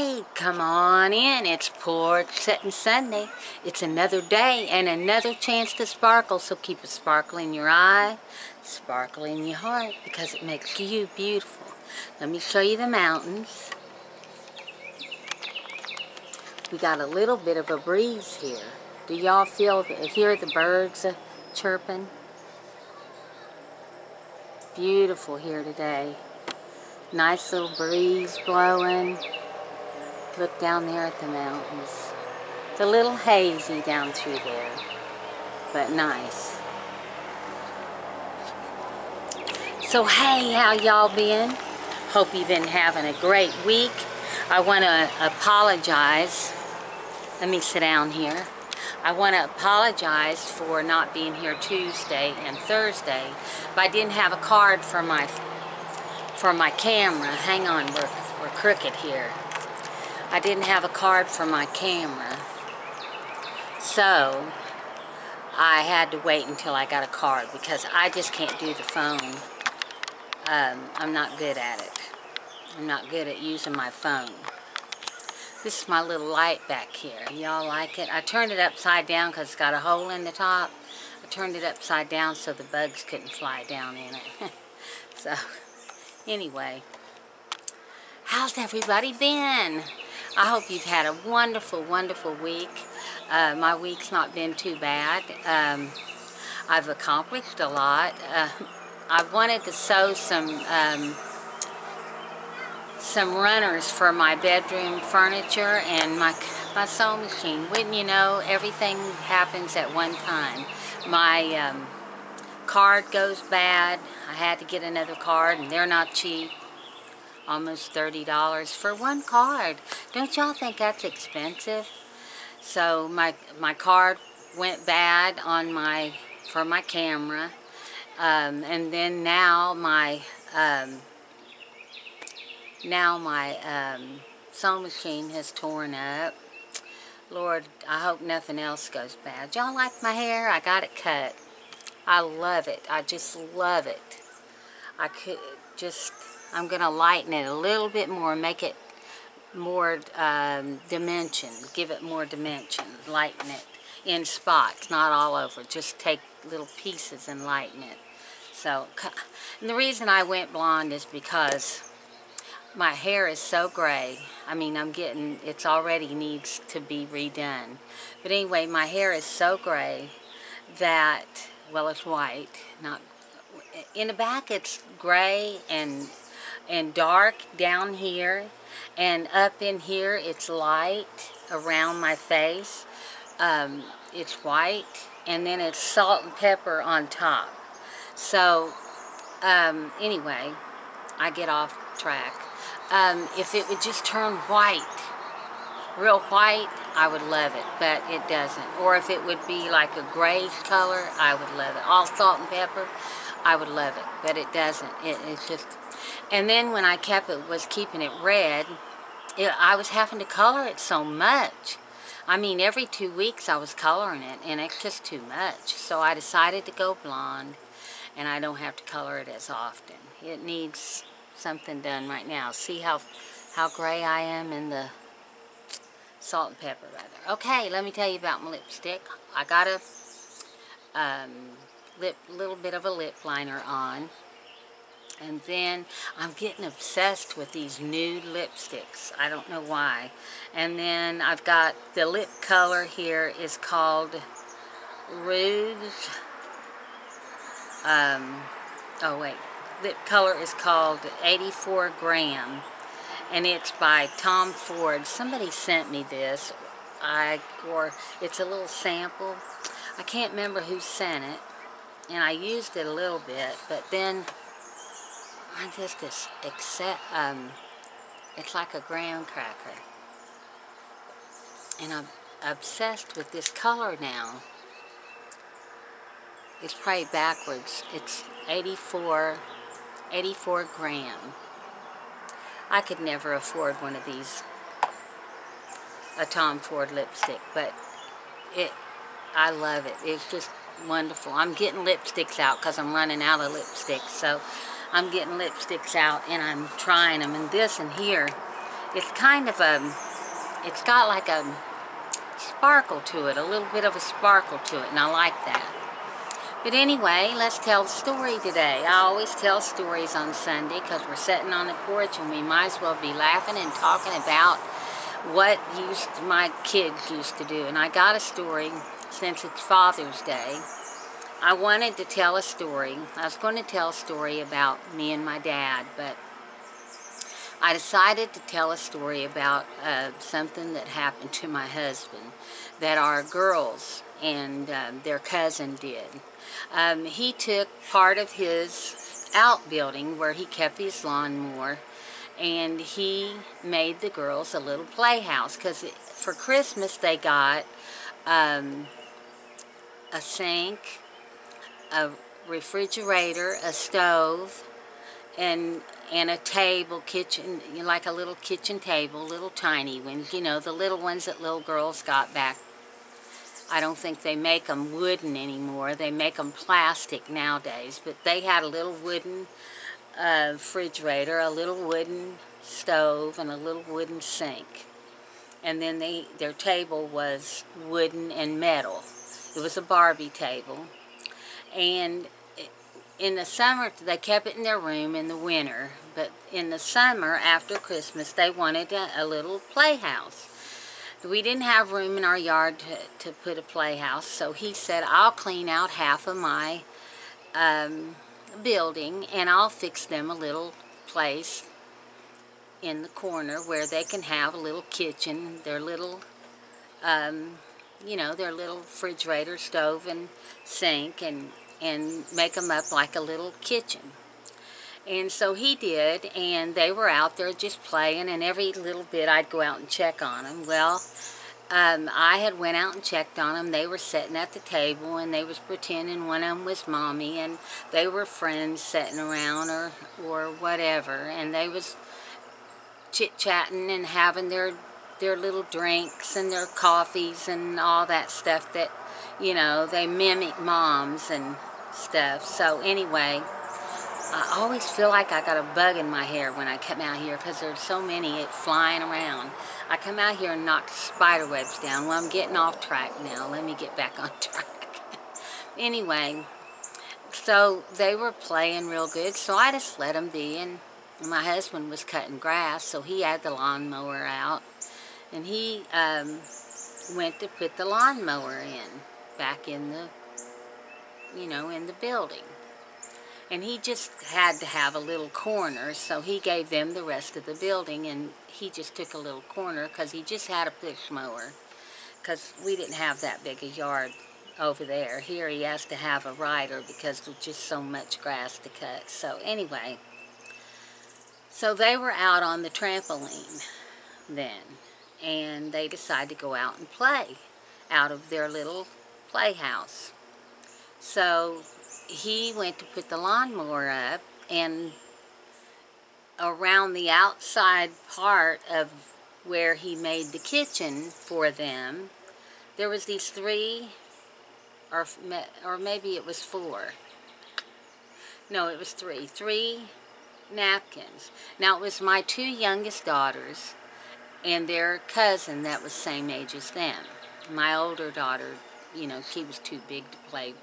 Hey, come on in. It's Porch Settin Sunday. It's another day and another chance to sparkle. So keep a sparkle in your eye, sparkle in your heart, because it makes you beautiful. Let me show you the mountains. We got a little bit of a breeze here. Do y'all hear the birds chirping? Beautiful here today. Nice little breeze blowing. Look down there at the mountains. It's a little hazy down through there, but nice. So hey, how y'all been? Hope you've been having a great week. I want to apologize. Let me sit down here. I want to apologize for not being here Tuesday and Thursday, but I didn't have a card for my camera. Hang on, we're crooked here. I didn't have a card for my camera, so I had to wait until I got a card because I just can't do the phone. I'm not good at it. I'm not good at using my phone. This is my little light back here. Y'all like it? I turned it upside down because it's got a hole in the top. I turned it upside down so the bugs couldn't fly down in it. So, anyway, how's everybody been? I hope you've had a wonderful, wonderful week. My week's not been too bad. I've accomplished a lot. I wanted to sew some runners for my bedroom furniture and my sewing machine. Wouldn't you know, everything happens at one time. My card goes bad. I had to get another card, and they're not cheap. Almost $30 for one card. Don't y'all think that's expensive? So my card went bad on for my camera, and then now my sewing machine has torn up. Lord, I hope nothing else goes bad. Y'all like my hair? I got it cut. I love it. I just love it. I'm going to lighten it a little bit more, make it more dimension, give it more dimension, lighten it in spots, not all over. Just take little pieces and lighten it. So, and the reason I went blonde is because my hair is so gray. I mean, it's already needs to be redone. But anyway, my hair is so gray that, well, it's white. Not in the back, it's gray and dark down here, and up in here it's light around my face. It's white, and then it's salt and pepper on top. So anyway, I get off track. If it would just turn white, real white, I would love it, but it doesn't. Or if it would be like a grayish color, I would love it. All salt and pepper, I would love it, but it doesn't. It's just. And then when I was keeping it red, I was having to color it so much. I mean, every 2 weeks I was coloring it, and it's just too much. So I decided to go blonde, and I don't have to color it as often. It needs something done right now. See how gray I am in the salt and pepper, rather. Okay, let me tell you about my lipstick. I got a little bit of a lip liner on. And then I'm getting obsessed with these nude lipsticks. I don't know why. And then I've got the lip color here is called Rouge. Lip color is called 84 Gram. And it's by Tom Ford. Somebody sent me this. Or it's a little sample. I can't remember who sent it. And I used it a little bit, but then I just it's like a graham cracker. And I'm obsessed with this color now. It's probably backwards. It's 84 gram. I could never afford one of these, a Tom Ford lipstick, but I love it. It's just wonderful. I'm getting lipsticks out because I'm running out of lipsticks, so I'm getting lipsticks out and I'm trying them. And this in here it's kind of it's got like a sparkle to it, a little bit of a sparkle to it, and I like that. But anyway, let's tell the story today. I always tell stories on Sunday because we're sitting on the porch and we might as well be laughing and talking about what my kids used to do. And I got a story since it's Father's Day. I wanted to tell a story. I was going to tell a story about me and my dad, but I decided to tell a story about something that happened to my husband that our girls and their cousin did. He took part of his outbuilding where he kept his lawnmower, and he made the girls a little playhouse because for Christmas they got a sink, a refrigerator, a stove, and a table, kitchen, like a little kitchen table, little tiny ones, you know, the little ones that little girls got back. I don't think they make them wooden anymore. They make them plastic nowadays, but they had a little wooden refrigerator, a little wooden stove, and a little wooden sink. And then their table was wooden and metal. It was a Barbie table. And in the summer, they kept it in their room in the winter, but in the summer, after Christmas, they wanted a little playhouse. We didn't have room in our yard to put a playhouse, so he said, I'll clean out half of my building, and I'll fix them a little place in the corner where they can have a little kitchen, their little, you know, their little refrigerator, stove, and sink, and make them up like a little kitchen. And so he did, and they were out there just playing, and every little bit I'd go out and check on them. Well, I had went out and checked on them. They were sitting at the table, and they was pretending one of them was Mommy, and they were friends sitting around or whatever, and they was chit-chatting and having their little drinks and their coffees and all that stuff that, you know, they mimic moms and stuff. So anyway, I always feel like I got a bug in my hair when I come out here because there's so many flying around. I come out here and knock spider webs down. Well, I'm getting off track now. Let me get back on track. Anyway, so they were playing real good, so I just let them be, and my husband was cutting grass, so he had the lawnmower out, and he went to put the lawnmower back in the, you know, in the building. And he just had to have a little corner, so he gave them the rest of the building, and he just took a little corner because he just had a push mower, because we didn't have that big a yard over there. Here he has to have a rider because there's just so much grass to cut. So anyway, so they were out on the trampoline then, and they decided to go out and play out of their little playhouse. So he went to put the lawnmower up, and around the outside part of where he made the kitchen for them, there was these three, or maybe it was four. No, it was three napkins. Now, it was my two youngest daughters and their cousin that was same age as them. My older daughter, you know, she was too big to play,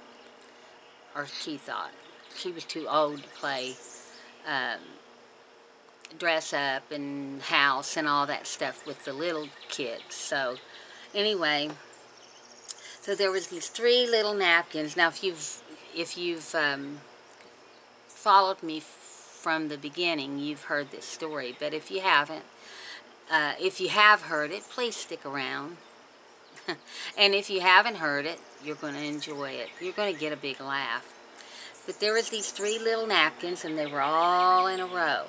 or she thought she was too old to play dress up and house and all that stuff with the little kids. So anyway, so there was these three little napkins. Now, if you've followed me from the beginning, you've heard this story. But if you haven't, if you have heard it, please stick around. And if you haven't heard it, you're going to enjoy it. You're going to get a big laugh. But there was these three little napkins, and they were all in a row.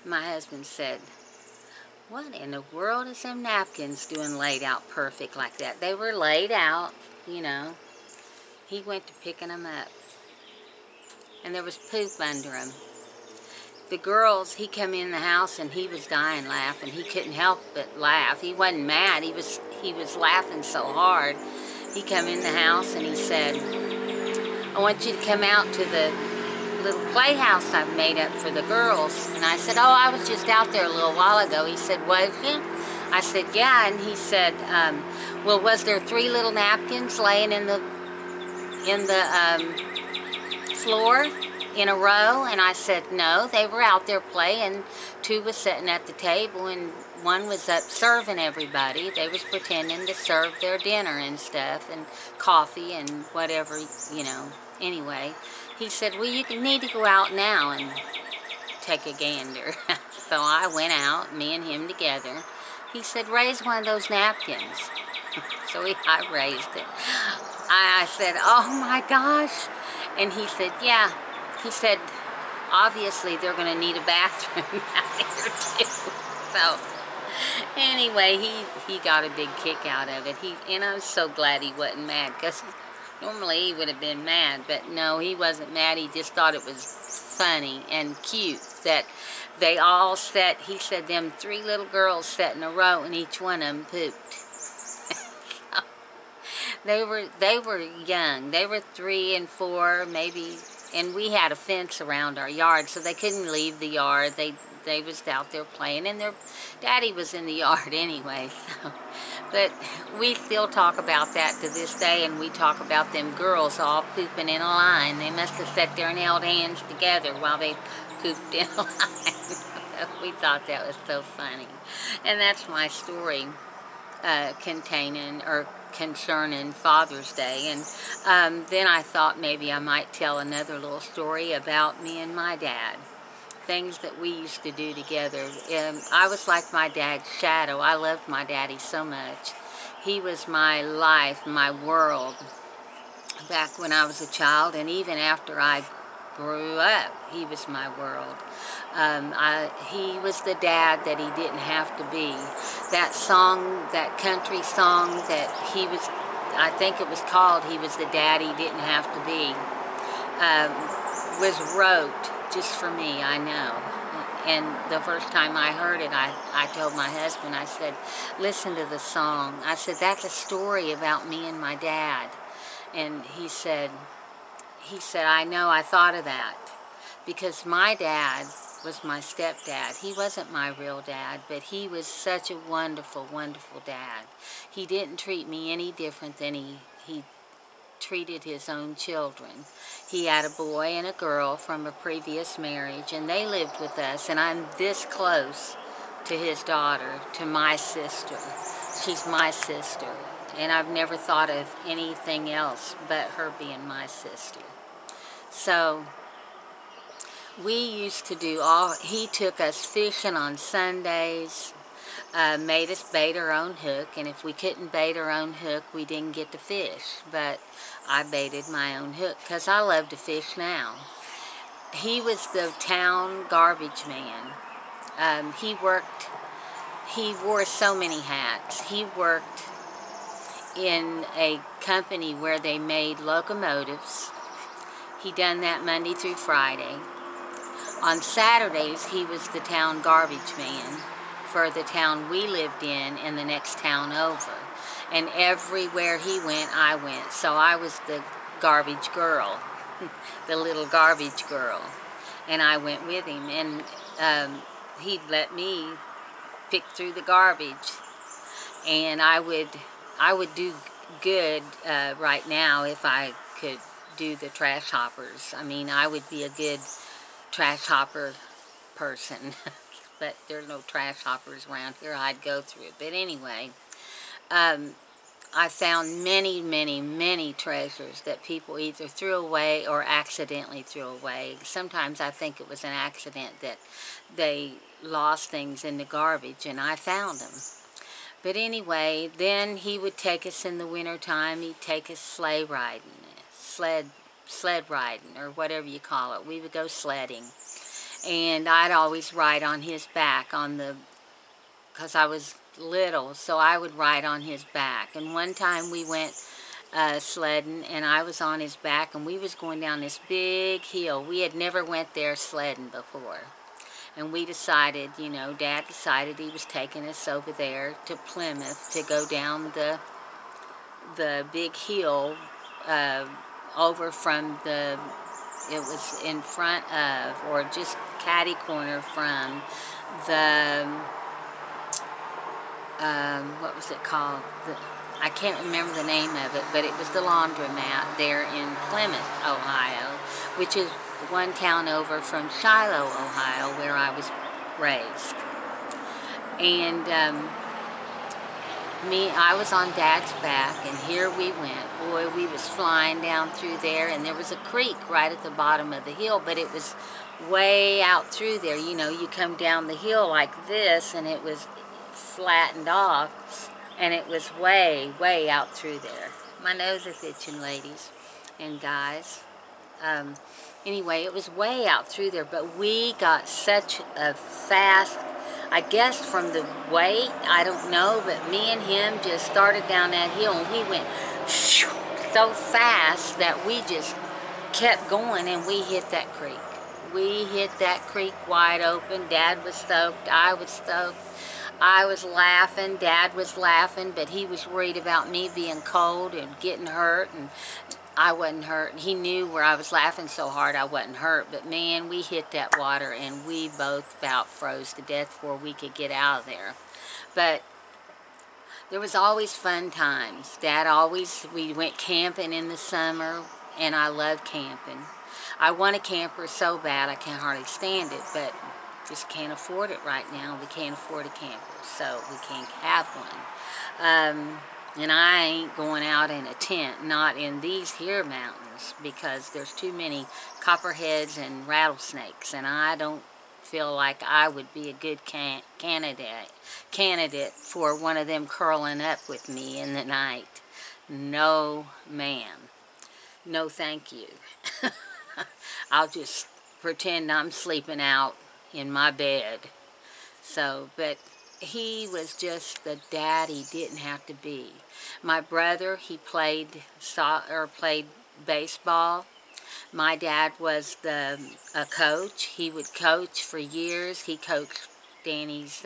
My husband said, what in the world is them napkins doing laid out perfect like that? They were laid out, you know. He went to picking them up, and there was poop under them. The girls, he come in the house and he was dying laughing. He couldn't help but laugh. He wasn't mad. He was laughing so hard. He come in the house and he said, I want you to come out to the little playhouse I've made up for the girls. And I said, oh, I was just out there a little while ago. He said, was you? I said, yeah. And he said, well, was there 3 little napkins laying in the floor in a row? And I said, no, they were out there playing. 2 was sitting at the table, and 1 was up serving everybody. They was pretending to serve their dinner and stuff, and coffee and whatever, you know. Anyway, he said, well, you need to go out now and take a gander. So I went out, me and him together. He said, raise one of those napkins. So I raised it. I said, oh my gosh. And he said, yeah. He said, obviously they're going to need a bathroom out here too. So anyway, he got a big kick out of it. And I was so glad he wasn't mad, because normally he would have been mad. But no, he wasn't mad. He just thought it was funny and cute that they all sat. He said them 3 little girls sat in a row, and each one of them pooped. They were young. They were 3 and 4, maybe, and we had a fence around our yard, so they couldn't leave the yard. They was out there playing, and their daddy was in the yard anyway. So, but we still talk about that to this day, and we talk about them girls all pooping in a line. They must have sat there and held hands together while they pooped in a line. We thought that was so funny, and that's my story concerning Father's Day. And then I thought maybe I might tell another little story about me and my dad. Things that we used to do together. I was like my dad's shadow. I loved my daddy so much. He was my life, my world, back when I was a child, and even after I grew up, he was my world. He was the dad that he didn't have to be. That song, that country song that he was, I think it was called He Was the Dad He Didn't Have to Be, was wrote just for me, I know. And the first time I heard it, I told my husband, I said, listen to the song. I said, that's a story about me and my dad. And he said, I know, I thought of that. Because my dad was my stepdad. He wasn't my real dad, but he was such a wonderful, wonderful dad. He didn't treat me any different than he treated his own children. He had a boy and a girl from a previous marriage, and they lived with us, and I'm this close to his daughter, to my sister. She's my sister, and I've never thought of anything else but her being my sister. So we used to do he took us fishing on Sundays, made us bait our own hook, and if we couldn't bait our own hook, we didn't get to fish. But I baited my own hook because I love to fish now. He was the town garbage man. He wore so many hats. He worked in a company where they made locomotives. He done that Monday through Friday. On Saturdays, he was the town garbage man for the town we lived in the next town over. And everywhere he went, I went. So I was the garbage girl, the little garbage girl. And I went with him. And he'd let me pick through the garbage. And I would do good right now if I could do the trash hoppers. I mean, I would be a good trash hopper person. But there's no trash hoppers around here. I'd go through it. But anyway, I found many, many, many treasures that people either threw away or accidentally threw away. Sometimes I think it was an accident that they lost things in the garbage, and I found them. But anyway, then he would take us in the wintertime. He'd take us sleigh riding, sled riding, or whatever you call it. We would go sledding. And I'd always ride on his back because I was little, so I would ride on his back. And one time we went sledding, and I was on his back, and we was going down this big hill. We had never went there sledding before. And we decided, you know, Dad decided he was taking us over there to Plymouth to go down the big hill over from the It was in front of, or just catty corner from the, what was it called? I can't remember the name of it, but it was the laundromat there in Plymouth, Ohio, which is one town over from Shiloh, Ohio, where I was raised. And I was on Dad's back, and here we went. Boy, we was flying down through there, and there was a creek right at the bottom of the hill, but it was way out through there. You know, you come down the hill like this, and it was flattened off, and it was way, way out through there. My nose is itching, ladies and guys. Anyway, it was way out through there, but we got such a fast, I guess from the weight, I don't know, but me and him just started down that hill, and we went so fast that we just kept going, and we hit that creek. We hit that creek wide open. Dad was stoked. I was stoked. I was laughing. Dad was laughing, but he was worried about me being cold and getting hurt, and I wasn't hurt. He knew where I was laughing so hard I wasn't hurt, but man, we hit that water, and we both about froze to death before we could get out of there. But there was always fun times. We went camping in the summer, and I loved camping. I want a camper so bad I can't hardly stand it, but just can't afford it right now. We can't afford a camper, so we can't have one. And I ain't going out in a tent, not in these here mountains, because there's too many copperheads and rattlesnakes, and I don't feel like I would be a good candidate for one of them curling up with me in the night. No, ma'am. No, thank you. I'll just pretend I'm sleeping out in my bed. So, but he was just the dad he didn't have to be. My brother, he played baseball. My dad was a coach. He would coach for years. He coached Danny's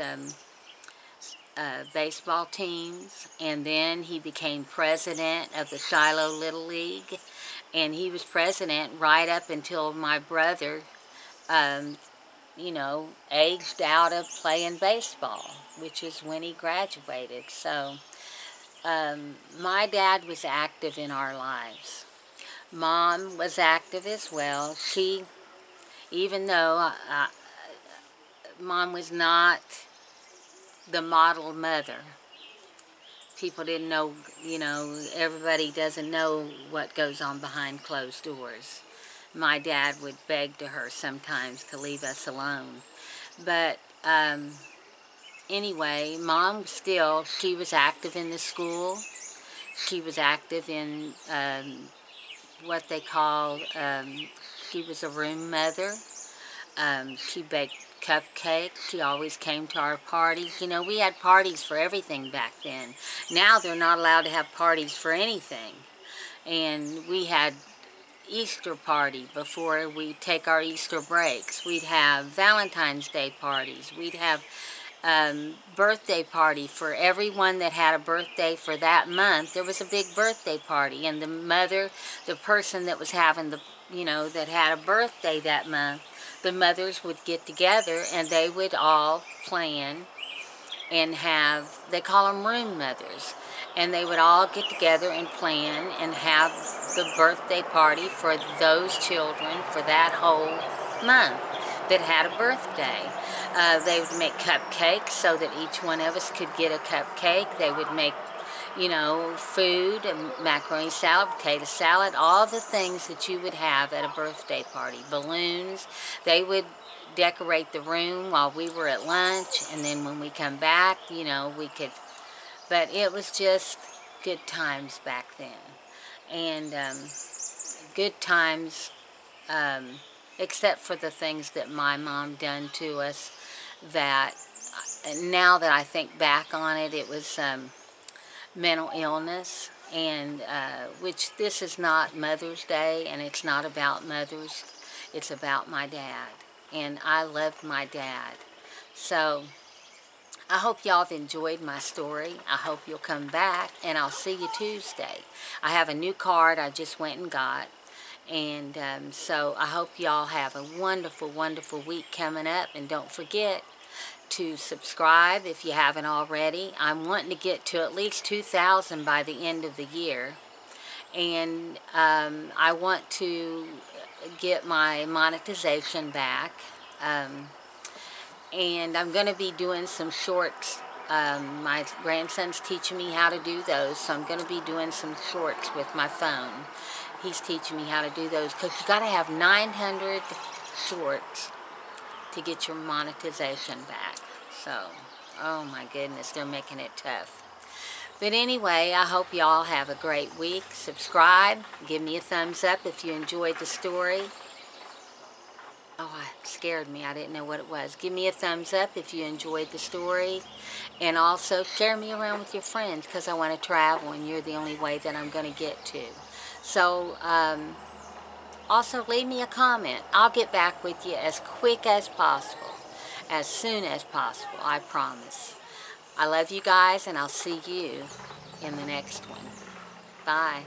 baseball teams, and then he became president of the Shiloh Little League, and he was president right up until my brother you know, aged out of playing baseball, which is when he graduated. So my dad was active in our lives. Mom was active as well. She, even though Mom was not the model mother, people didn't know, you know, everybody doesn't know what goes on behind closed doors. My dad would beg to her sometimes to leave us alone. But anyway, Mom still, she was active in the school. She was active in what they call, she was a room mother. She baked cupcakes. She always came to our parties. You know, we had parties for everything back then. Now they're not allowed to have parties for anything. And we had Easter party before we take our Easter breaks. We'd have Valentine's Day parties. We'd have birthday party for everyone that had a birthday for that month. There was a big birthday party, and the mother, the person that was having the, you know, that had a birthday that month, the mothers would get together and they would all plan and have, they call them room mothers, and they would all get together and plan and have the birthday party for those children for that whole month that had a birthday. They would make cupcakes so that each one of us could get a cupcake. They would make, you know, food, macaroni salad, potato salad, all the things that you would have at a birthday party. Balloons. They would decorate the room while we were at lunch, and then when we come back, you know, we could, but it was just good times back then. And good times, except for the things that my mom done to us, that now that I think back on it, it was mental illness, and which this is not Mother's Day, and it's not about mothers, it's about my dad. And I loved my dad. So I hope y'all have enjoyed my story. I hope you'll come back, and I'll see you Tuesday. I have a new card I just went and got, And so I hope y'all have a wonderful, wonderful week coming up. And don't forget to subscribe if you haven't already. I'm wanting to get to at least 2,000 by the end of the year. And I want to get my monetization back. And I'm going to be doing some shorts. My grandson's teaching me how to do those, so I'm going to be doing some shorts with my phone. He's teaching me how to do those, because you got to have 900 shorts to get your monetization back. So, oh my goodness, they're making it tough. But anyway, I hope y'all have a great week. Subscribe. Give me a thumbs up if you enjoyed the story. Oh, it scared me. I didn't know what it was. Give me a thumbs up if you enjoyed the story. And also share me around with your friends, because I want to travel and you're the only way that I'm going to get to. So, also leave me a comment. I'll get back with you as quick as possible. As soon as possible, I promise. I love you guys, and I'll see you in the next one. Bye.